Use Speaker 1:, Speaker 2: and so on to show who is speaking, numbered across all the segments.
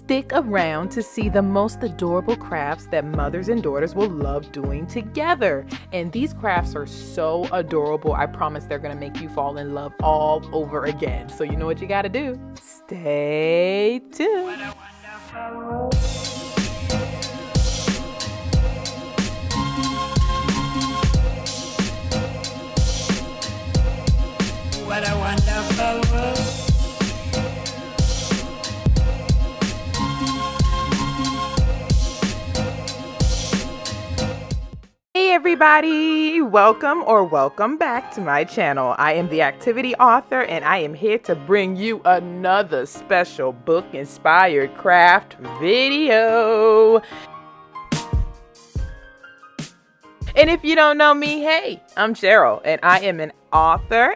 Speaker 1: Stick around to see the most adorable crafts that mothers and daughters will love doing together. And these crafts are so adorable. I promise they're going to make you fall in love all over again. So you know what you got to do. Stay tuned.
Speaker 2: What a wonderful world.
Speaker 1: Hey everybody, welcome back to my channel. I am the activity author and I am here to bring you another special book inspired craft video. And if you don't know me, hey, I'm Cheryl and I am an author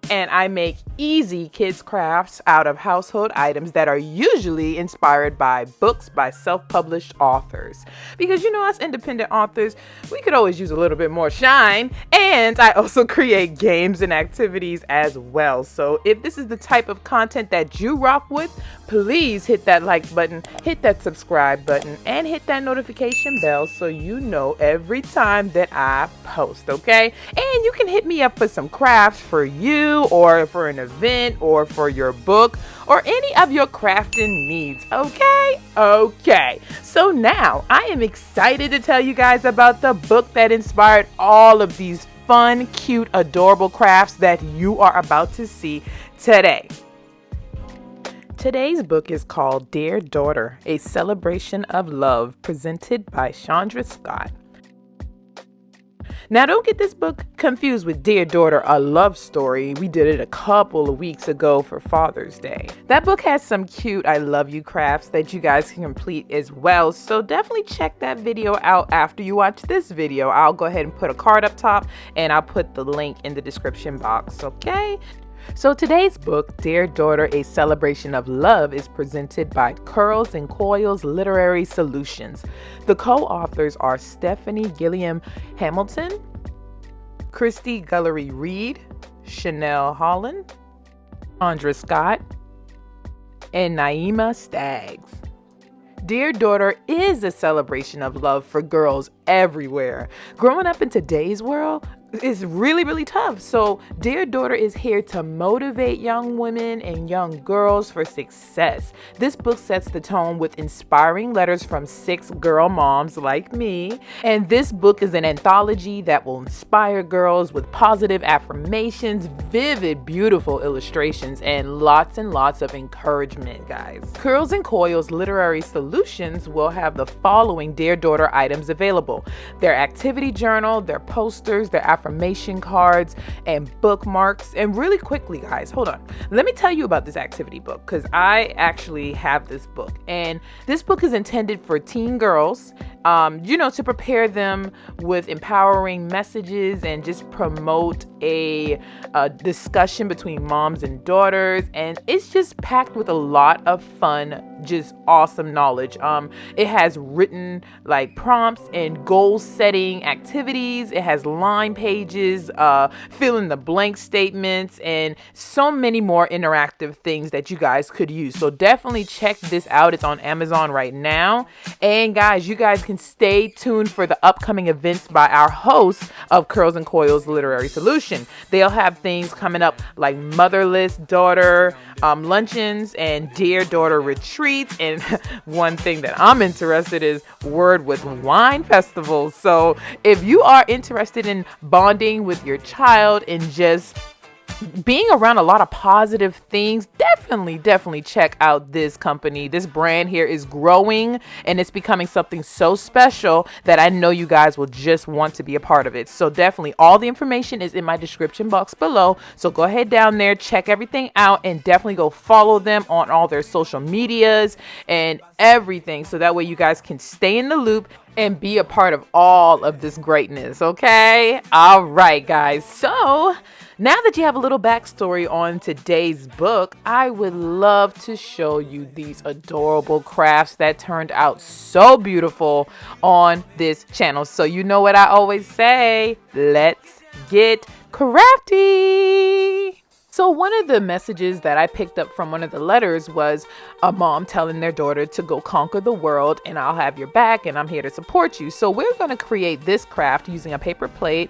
Speaker 1: and I make easy kids crafts out of household items that are usually inspired by books by self-published authors. Because you know, us independent authors, we could always use a little bit more shine. And I also create games and activities as well. So if this is the type of content that you rock with, please hit that like button, hit that subscribe button, and hit that notification bell so you know every time that I post, okay? And you can hit me up for some crafts for you or for an event or for your book or any of your crafting needs, okay? Okay, so now I am excited to tell you guys about the book that inspired all of these fun, cute, adorable crafts that you are about to see today. Today's book is called Dear Daughter, A Celebration of Love, presented by Chandra Scott. Now, don't get this book confused with Dear Daughter, A Love Story. We did it a couple of weeks ago for Father's Day. That book has some cute I love you crafts that you guys can complete as well. So definitely check that video out after you watch this video. I'll go ahead and put a card up top and I'll put the link in the description box, okay? So today's book, Dear Daughter, A Celebration of Love, is presented by Curls and Coils Literary Solutions. The co-authors are Stephanie Gilliam Hamilton, Christy Gullery Reed, Chanel Holland, Andra Scott, and Naima Staggs. Dear Daughter is a celebration of love for girls everywhere. Growing up in today's world is really tough. So Dear Daughter is here to motivate young women and young girls for success. This book sets the tone with inspiring letters from 6 girl moms like me. And this book is an anthology that will inspire girls with positive affirmations, vivid, beautiful illustrations, and lots of encouragement, guys. Curls and Coils Literary Solutions will have the following Dear Daughter items available: their activity journal, their posters, their affirmation cards, and bookmarks. And really quickly, guys, hold on. Let me tell you about this activity book because I actually have this book. And this book is intended for teen girls, to prepare them with empowering messages and just promote a discussion between moms and daughters. And it's just packed with a lot of fun, just awesome knowledge. It has written like prompts and goal setting activities. It has line pages, fill in the blank statements, and so many more interactive things that you guys could use. So definitely check this out. It's on Amazon right now. And guys, you guys can stay tuned for the upcoming events by our hosts of Curls and Coils Literary Solution. They'll have things coming up like Motherless Daughter luncheons and Dear Daughter retreats. And one thing that I'm interested is Word with Wine festivals. So if you are interested in bonding with your child and just being around a lot of positive things, definitely check out this company. This brand here is growing and it's becoming something so special that I know you guys will just want to be a part of it. So definitely all the information is in my description box below. So go ahead down there, check everything out, and definitely go follow them on all their social medias and everything. So that way you guys can stay in the loop and be a part of all of this greatness, okay? All right, guys. So now that you have a little backstory on today's book, I would love to show you these adorable crafts that turned out so beautiful on this channel. So you know what I always say, let's get crafty. So one of the messages that I picked up from one of the letters was a mom telling their daughter to go conquer the world, and I'll have your back and I'm here to support you. So we're going to create this craft using a paper plate,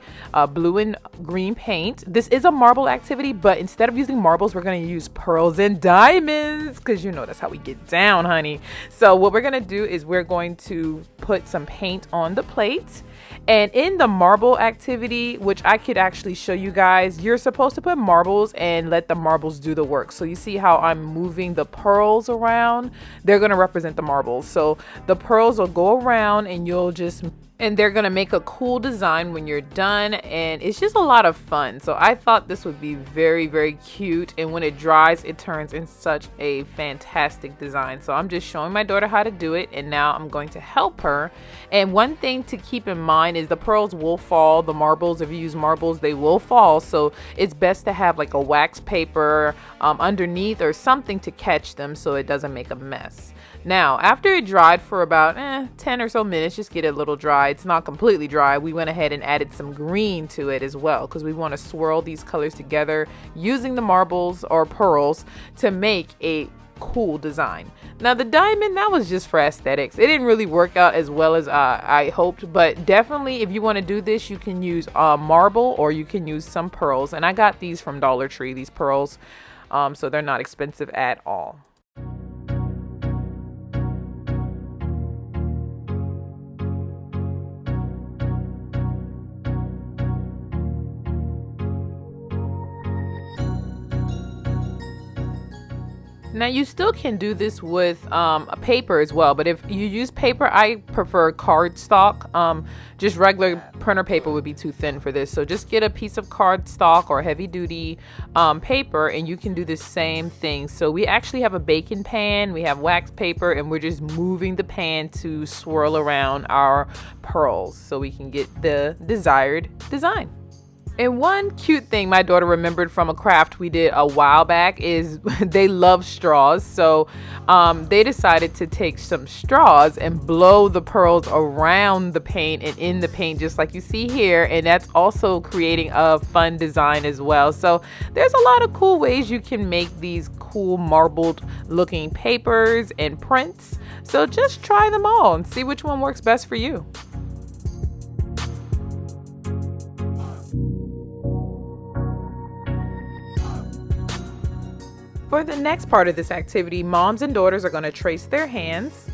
Speaker 1: blue and green paint. This is a marble activity, but instead of using marbles, we're going to use pearls and diamonds, because you know that's how we get down, honey. So what we're going to do is we're going to put some paint on the plate. And in the marble activity, which I could actually show you guys, you're supposed to put marbles and let the marbles do the work. So you see how I'm moving the pearls around? They're going to represent the marbles. So the pearls will go around and they're going to make a cool design when you're done, and it's just a lot of fun. So I thought this would be very, very cute, and when it dries, it turns in such a fantastic design. So I'm just showing my daughter how to do it, and now I'm going to help her. And one thing to keep in mind is the pearls will fall. The marbles, if you use marbles, they will fall. So it's best to have like a wax paper underneath or something to catch them so it doesn't make a mess. Now, after it dried for about 10 or so minutes, just get it a little dry. It's not completely dry. We went ahead and added some green to it as well, because we want to swirl these colors together using the marbles or pearls to make a cool design. Now, the diamond, that was just for aesthetics. It didn't really work out as well as I hoped, but definitely if you want to do this, you can use marble or you can use some pearls. And I got these from Dollar Tree, these pearls, so they're not expensive at all. Now you still can do this with a paper as well, but if you use paper, I prefer cardstock. Just regular printer paper would be too thin for this, so just get a piece of cardstock or heavy duty paper, and you can do the same thing. So we actually have a baking pan, we have wax paper, and we're just moving the pan to swirl around our pearls so we can get the desired design. And one cute thing my daughter remembered from a craft we did a while back is they love straws. So they decided to take some straws and blow the pearls around the paint and in the paint, just like you see here. And that's also creating a fun design as well. So there's a lot of cool ways you can make these cool marbled looking papers and prints. So just try them all and see which one works best for you. For the next part of this activity, moms and daughters are going to trace their hands.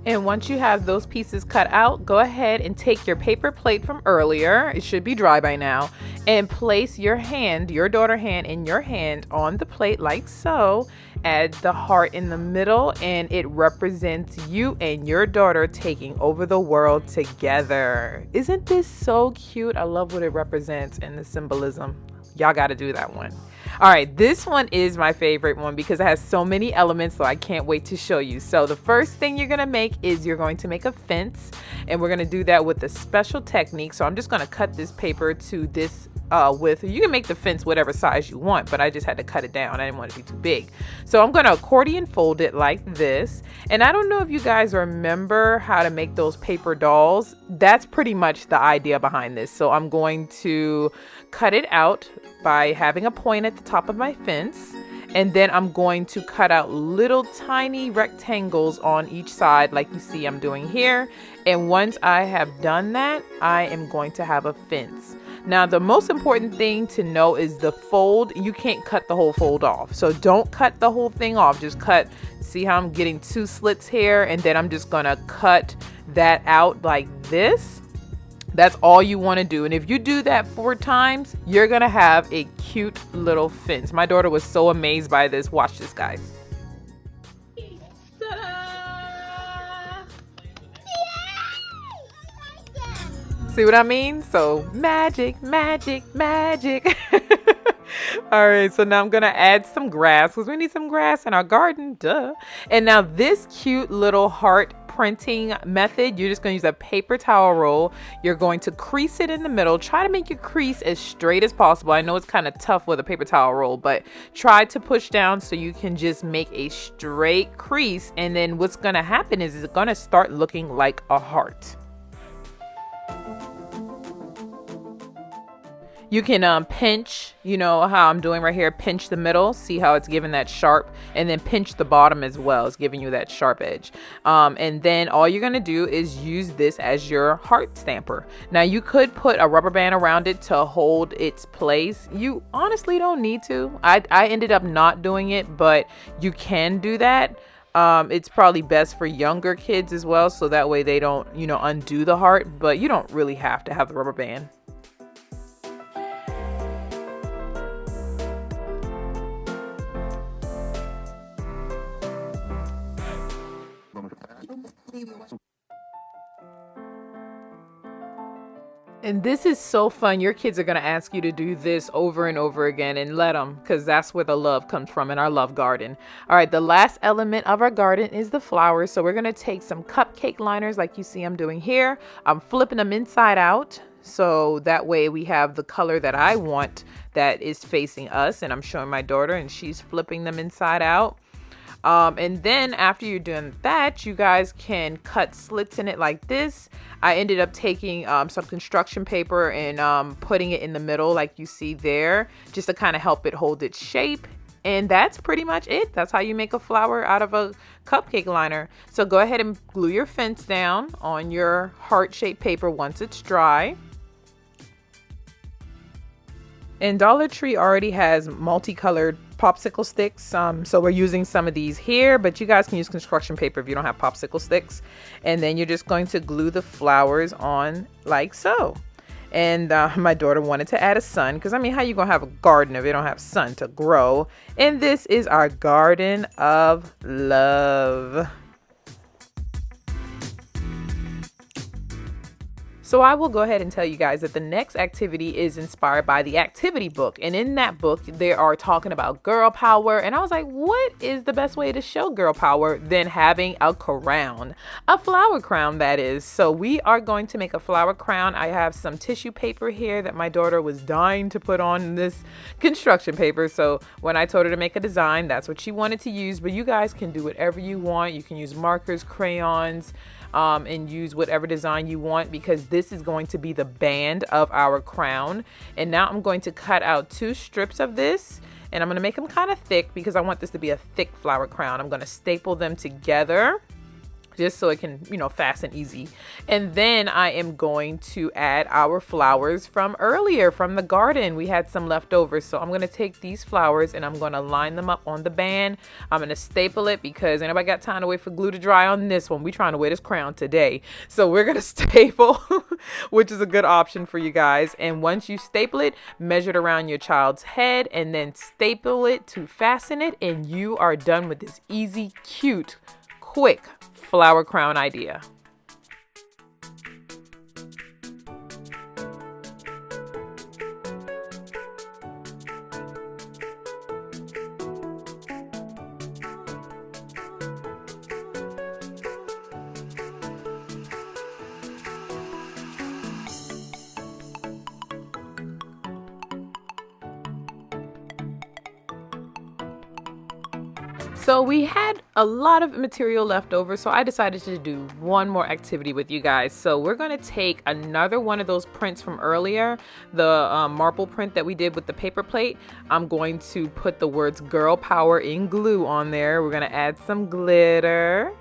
Speaker 1: And once you have those pieces cut out, go ahead and take your paper plate from earlier, it should be dry by now, and place your hand, your daughter hand, and your hand on the plate like so. Add the heart in the middle, and it represents you and your daughter taking over the world together. Isn't this so cute? I love what it represents and the symbolism. Y'all got to do that one. All right, this one is my favorite one because it has so many elements, so I can't wait to show you. So the first thing you're gonna make is you're going to make a fence, and we're gonna do that with a special technique. So I'm just gonna cut this paper to this width. You can make the fence whatever size you want, but I just had to cut it down. I didn't want it to be too big. So I'm gonna accordion fold it like this. And I don't know if you guys remember how to make those paper dolls. That's pretty much the idea behind this. So I'm going to cut it out by having a point at the top of my fence, and then I'm going to cut out little tiny rectangles on each side like you see I'm doing here. And once I have done that, I am going to have a fence. Now the most important thing to know is the fold. You can't cut the whole fold off, so don't cut the whole thing off. Just cut, see how I'm getting two slits here, and then I'm just gonna cut that out like this. That's all you want to do. And if you do that 4 times, you're going to have a cute little fence. My daughter was so amazed by this. Watch this, guys. Ta-da! See what I mean? So magic, magic, magic. All right, so now I'm going to add some grass because we need some grass in our garden. Duh. And now this cute little heart printing method, you're just going to use a paper towel roll. You're going to crease it in the middle. Try to make your crease as straight as possible. I know it's kind of tough with a paper towel roll, but try to push down so you can just make a straight crease. And then what's going to happen is it's going to start looking like a heart. You can pinch, you know how I'm doing right here, pinch the middle, see how it's giving that sharp, and then pinch the bottom as well. It's giving you that sharp edge. And then all you're going to do is use this as your heart stamper. Now you could put a rubber band around it to hold its place. You honestly don't need to. I ended up not doing it, but you can do that. It's probably best for younger kids as well, so that way they don't, you know, undo the heart, but you don't really have to have the rubber band. And this is so fun. Your kids are going to ask you to do this over and over again, and let them, because that's where the love comes from in our love garden. All right, the last element of our garden is the flowers. So we're going to take some cupcake liners like you see I'm doing here. I'm flipping them inside out, so that way we have the color that I want that is facing us. And I'm showing my daughter, and she's flipping them inside out. And then after you're doing that, you guys can cut slits in it like this. I ended up taking some construction paper and putting it in the middle like you see there, just to kind of help it hold its shape. And that's pretty much it. That's how you make a flower out of a cupcake liner. So go ahead and glue your fence down on your heart-shaped paper once it's dry. And Dollar Tree already has multicolored popsicle sticks, so we're using some of these here, but you guys can use construction paper if you don't have popsicle sticks. And then you're just going to glue the flowers on like so. And my daughter wanted to add a sun, because I mean, how you gonna have a garden if you don't have sun to grow? And this is our garden of love. So I will go ahead and tell you guys that the next activity is inspired by the activity book. And in that book, they are talking about girl power. And I was like, what is the best way to show girl power than having a crown? A flower crown, that is. So we are going to make a flower crown. I have some tissue paper here that my daughter was dying to put on this construction paper. So when I told her to make a design, that's what she wanted to use. But you guys can do whatever you want. You can use markers, crayons, and use whatever design you want, because this is going to be the band of our crown. And now I'm going to cut out 2 strips of this, and I'm going to make them kind of thick because I want this to be a thick flower crown. I'm going to staple them together just so it can, you know, fasten easy. And then I am going to add our flowers from earlier from the garden. We had some left over, so I'm going to take these flowers and I'm going to line them up on the band. I'm going to staple it because anybody got time to wait for glue to dry on this one? We're trying to wear this crown today. So we're going to staple, which is a good option for you guys. And once you staple it, measure it around your child's head and then staple it to fasten it, and you are done with this easy, cute, quick flower crown idea. So we had a lot of material left over, so I decided to do one more activity with you guys. So we're going to take another one of those prints from earlier, the marble print that we did with the paper plate. I'm going to put the words girl power in glue on there. We're going to add some glitter.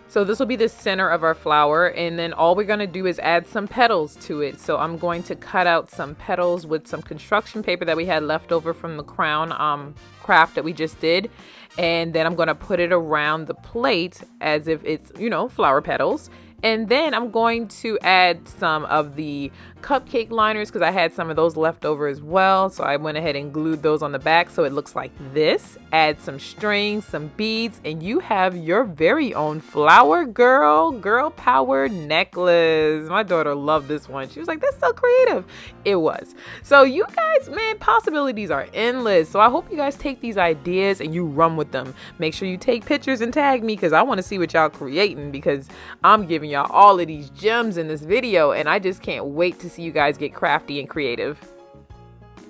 Speaker 1: So this will be the center of our flower, and then all we're going to do is add some petals to it. So I'm going to cut out some petals with some construction paper that we had left over from the crown craft that we just did. And then I'm going to put it around the plate as if it's, you know, flower petals. And then I'm going to add some of the cupcake liners because I had some of those left over as well. So I went ahead and glued those on the back so it looks like this. Add some strings, some beads, and you have your very own flower girl power necklace. My daughter loved this one. She was like, that's so creative. It was. So you guys, man, possibilities are endless. So I hope you guys take these ideas and you run with them. Make sure you take pictures and tag me because I want to see what y'all creating, because I'm giving y'all all of these gems in this video and I just can't wait to see you guys get crafty and creative.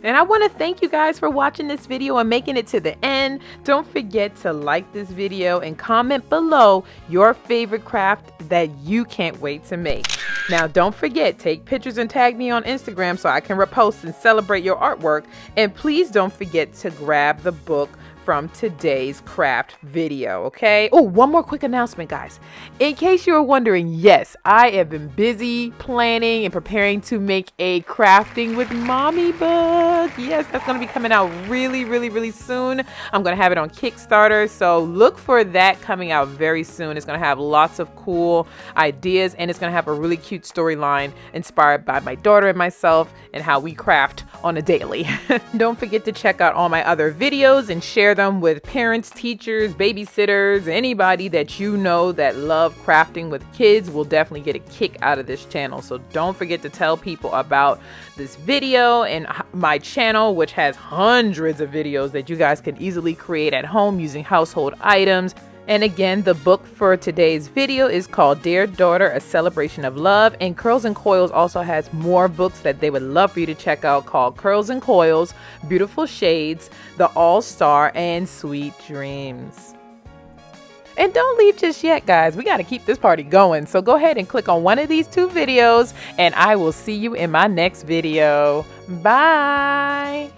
Speaker 1: And I want to thank you guys for watching this video and making it to the end. Don't forget to like this video and comment below your favorite craft that you can't wait to make. Now don't forget, take pictures and tag me on Instagram so I can repost and celebrate your artwork. And please don't forget to grab the book from today's craft video, okay? Oh, one more quick announcement, guys. In case you were wondering, yes, I have been busy planning and preparing to make a Crafting with Mommy book. Yes, that's going to be coming out really soon. I'm going to have it on Kickstarter, so look for that coming out very soon. It's going to have lots of cool ideas, and it's going to have a really cute storyline inspired by my daughter and myself and how we craft on a daily. Don't forget to check out all my other videos and share them with parents, teachers, babysitters, anybody that you know that love crafting with kids will definitely get a kick out of this channel. So don't forget to tell people about this video and my channel, which has hundreds of videos that you guys can easily create at home using household items. And again, the book for today's video is called Dear Daughter, A Celebration of Love. And Curls and Coils also has more books that they would love for you to check out called Curls and Coils, Beautiful Shades, The All-Star, and Sweet Dreams. And don't leave just yet, guys. We got to keep this party going. So go ahead and click on one of these two videos, and I will see you in my next video. Bye.